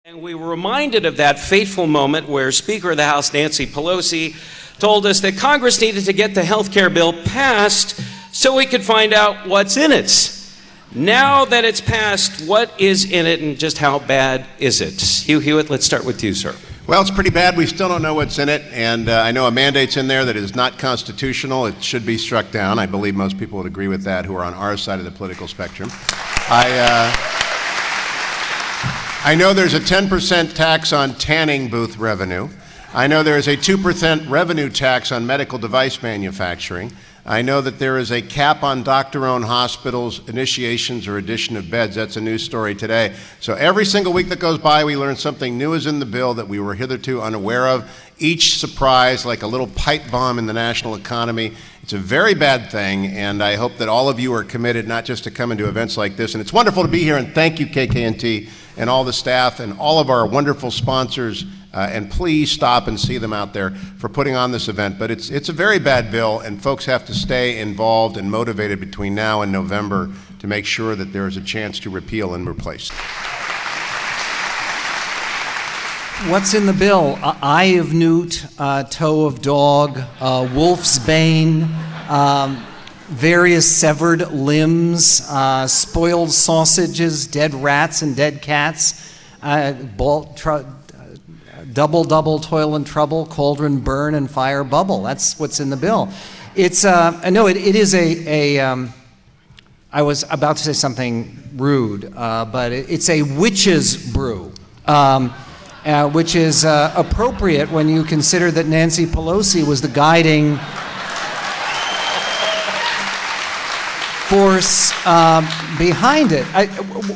And we were reminded of that fateful moment where Speaker of the House Nancy Pelosi told us that Congress needed to get the health care bill passed so we could find out what's in it. Now that it's passed, what is in it and just how bad is it? Hugh Hewitt, let's start with you, sir. Well, it's pretty bad. We still don't know what's in it, and I know a mandate's in there that is not constitutional. It should be struck down. I believe most people would agree with that who are on our side of the political spectrum. I know there's a 10% tax on tanning booth revenue. I know there is a 2% revenue tax on medical device manufacturing. I know that there is a cap on doctor-owned hospitals' initiations or addition of beds. That's a news story today. So every single week that goes by, we learn something new is in the bill that we were hitherto unaware of. Each surprise like a little pipe bomb in the national economy. It's a very bad thing, and I hope that all of you are committed not just to coming to events like this. And it's wonderful to be here, and thank you, KKNT, and all the staff and all of our wonderful sponsors. And please stop and see them out there for putting on this event. But it's a very bad bill, and folks have to stay involved and motivated between now and November to make sure that there is a chance to repeal and replace. What's in the bill? Eye of newt, toe of dog, wolf's bane, various severed limbs, spoiled sausages, dead rats and dead cats, double, toil and trouble, cauldron, burn, and fire bubble. That's what's in the bill. It's, no, it is I was about to say something rude, but it's a witch's brew, which is appropriate when you consider that Nancy Pelosi was the guiding force behind it.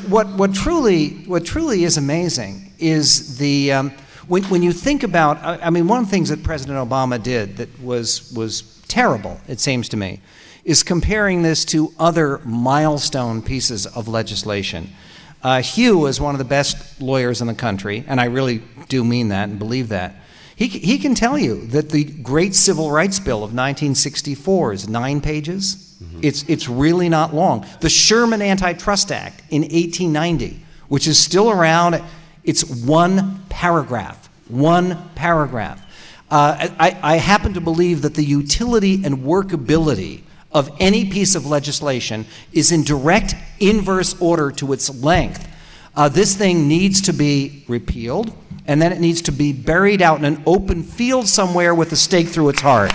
What truly is amazing is the when you think about, I mean, one of the things that President Obama did that was terrible, it seems to me, is comparing this to other milestone pieces of legislation. Hugh is one of the best lawyers in the country, and I really do mean that and believe that. He can tell you that the Great Civil Rights Bill of 1964 is 9 pages. Mm-hmm. It's really not long. The Sherman Antitrust Act in 1890, which is still around, it's one paragraph. I happen to believe that the utility and workability of any piece of legislation is in direct inverse order to its length. This thing needs to be repealed, and then it needs to be buried out in an open field somewhere with a stake through its heart.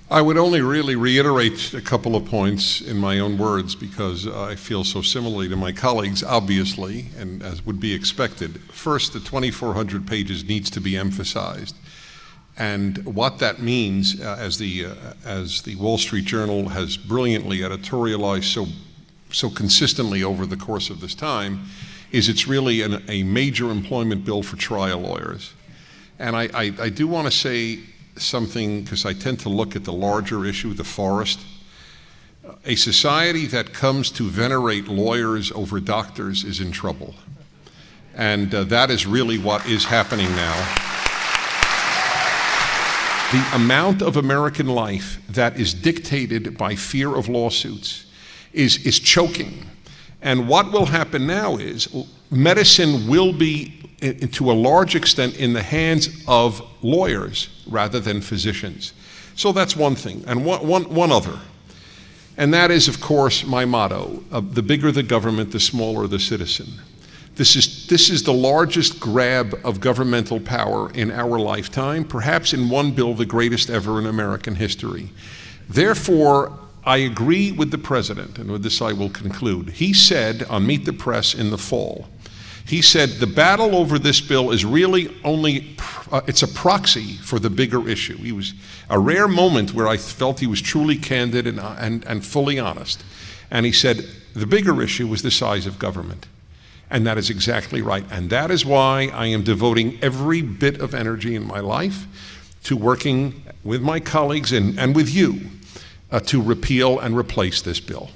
I would only really reiterate a couple of points in my own words because I feel so similarly to my colleagues, obviously, and as would be expected. First, the 2,400 pages needs to be emphasized. And what that means, as the Wall Street Journal has brilliantly editorialized so consistently over the course of this time, is it's really a major employment bill for trial lawyers. And I do want to say something, because I tend to look at the larger issue, the forest. A society that comes to venerate lawyers over doctors is in trouble. And that is really what is happening now. The amount of American life that is dictated by fear of lawsuits is choking. And what will happen now is medicine will be, to a large extent, in the hands of lawyers rather than physicians. So that's one thing. And one other. And that is, of course, my motto, the bigger the government, the smaller the citizen. This is the largest grab of governmental power in our lifetime, perhaps in one bill the greatest ever in American history. Therefore, I agree with the president, and with this I will conclude. He said on Meet the Press in the fall, he said the battle over this bill is really only, it's a proxy for the bigger issue. He was a rare moment where I felt he was truly candid and fully honest. And he said the bigger issue was the size of government. And that is exactly right. And that is why I am devoting every bit of energy in my life to working with my colleagues and with you to repeal and replace this bill.